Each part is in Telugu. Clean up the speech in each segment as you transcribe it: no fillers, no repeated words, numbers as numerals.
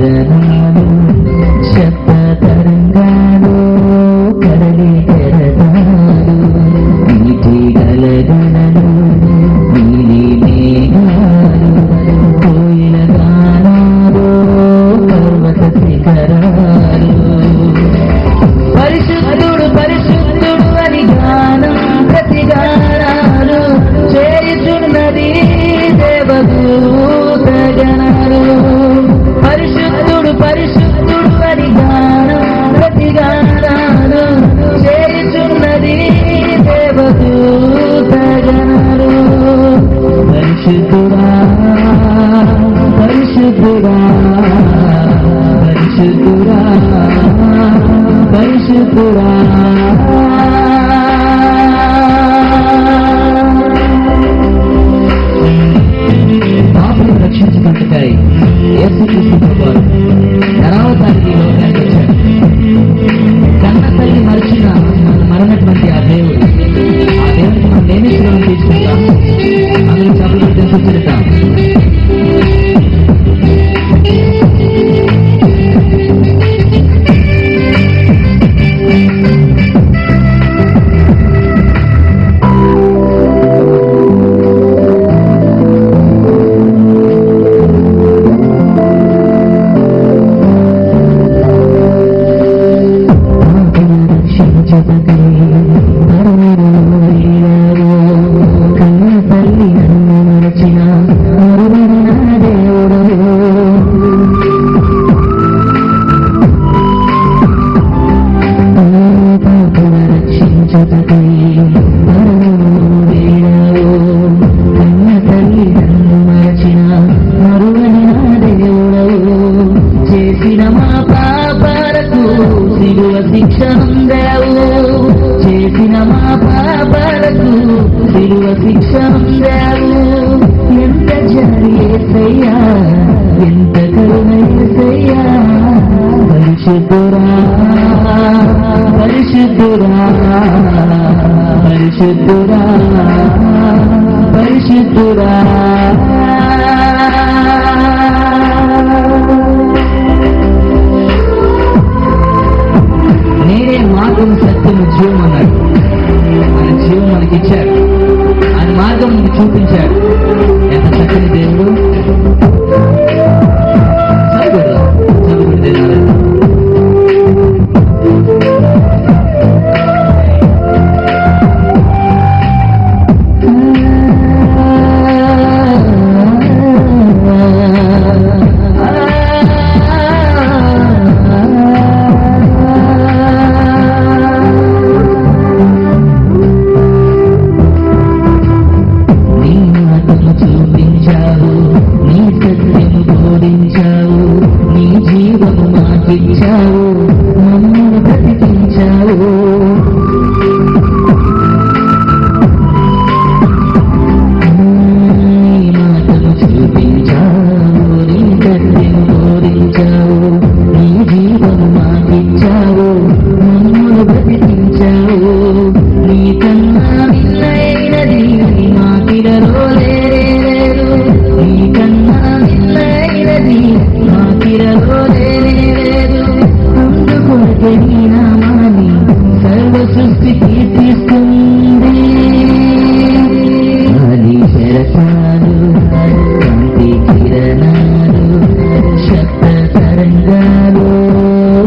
గగనాలు శబ్ద తరంగాలు కదలి కెరటాలు నీటి గలగలలు నీలి మేఘాలు కోయిల గానాలు పర్వత శిఖరాలు పరిశుద్ధుడు పరిశుద్ధుడు అని గానం ప్రతిగానాలు చేయుచున్నది దేవదూత గణాలు పరిశుద్ధుడు పరిశుద్ధుడు అని గానం ప్రతిగానాలు చేయుచున్నది దేవదూత గణాలు పరిశుద్ధుడా పరిశుద్ధుడా పరిశుద్ధుడా పరిశుద్ధుడా పాపను రక్షించుకుంటుకాయి యేసుక్రీస్తు ప్రభువారు నరావతారికి ఈ లోకానికి వచ్చాడు. కన్న తల్లి మరిచిన మరణటువంటి ఆ దేవుడికి మనం నియమించడం తీసుకుంటాం. అందులో సభలు తెలుసుకుంటాం. చేసిన మా పాపాలకు సిలువ శిక్ష ఉందావు. ఎంత జాలి యేసయ్యా, ఎంత కరుణ యేసయ్యా. పరిశుద్ధురా పరిశుద్ధురా పరిశుద్ధురా పరిశుద్ధురా. నేనే మార్గం సత్యం జీవం అన్నాడు. ఆయన జీవం మనకి ఇచ్చాడు, ఆయన మార్గం మనకి చూపించాడు. ఎంత చక్కని దేవుడు. మమ్మల్ని బ్రతికించావు. నీ మాటలు చూపించావు, నీ సత్యం బోధించావు, నీ జీవము మాకిచ్చావు, మమ్మల్ని బ్రతికించావు. నీ కన్నా మిన్నైనది మాకిలలో లేదు, నీ కన్నా మిన్నైనది మాకిలలో లేదు. అందుకొరకే నీ నామాన్ని సర్వ సృష్టి కీర్తిస్తుంది. గాలి శరసాలు, కాంతి కిరణాలు, శబ్ద తరంగాలు,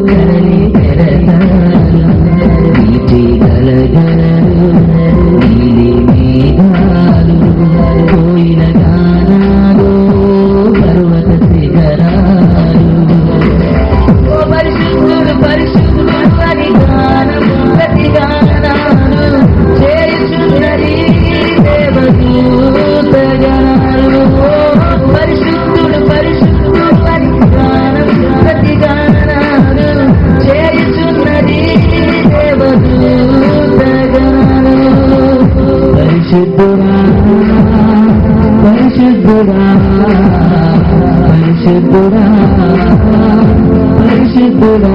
కదలి కెరటాలు, నీటి గలగలలు, నీలి మేఘాలు, కోయిల గానాలు, పర్వత శిఖరాలు. పరిశుద్ధుడు పరిశుద్ధుడు అని గానం ప్రతిగానాలు చేయుచున్నది దేవదూత గణాలు. పరిశుద్ధుడు పరిశుద్ధుడు అని గానం ప్రతిగానాలు చేయుచున్నది దేవదూత గణాలు. పరిశుద్ధుడా పరిశుద్ధుడా పరిశుద్ధుడా పరిశుద్ధుడా.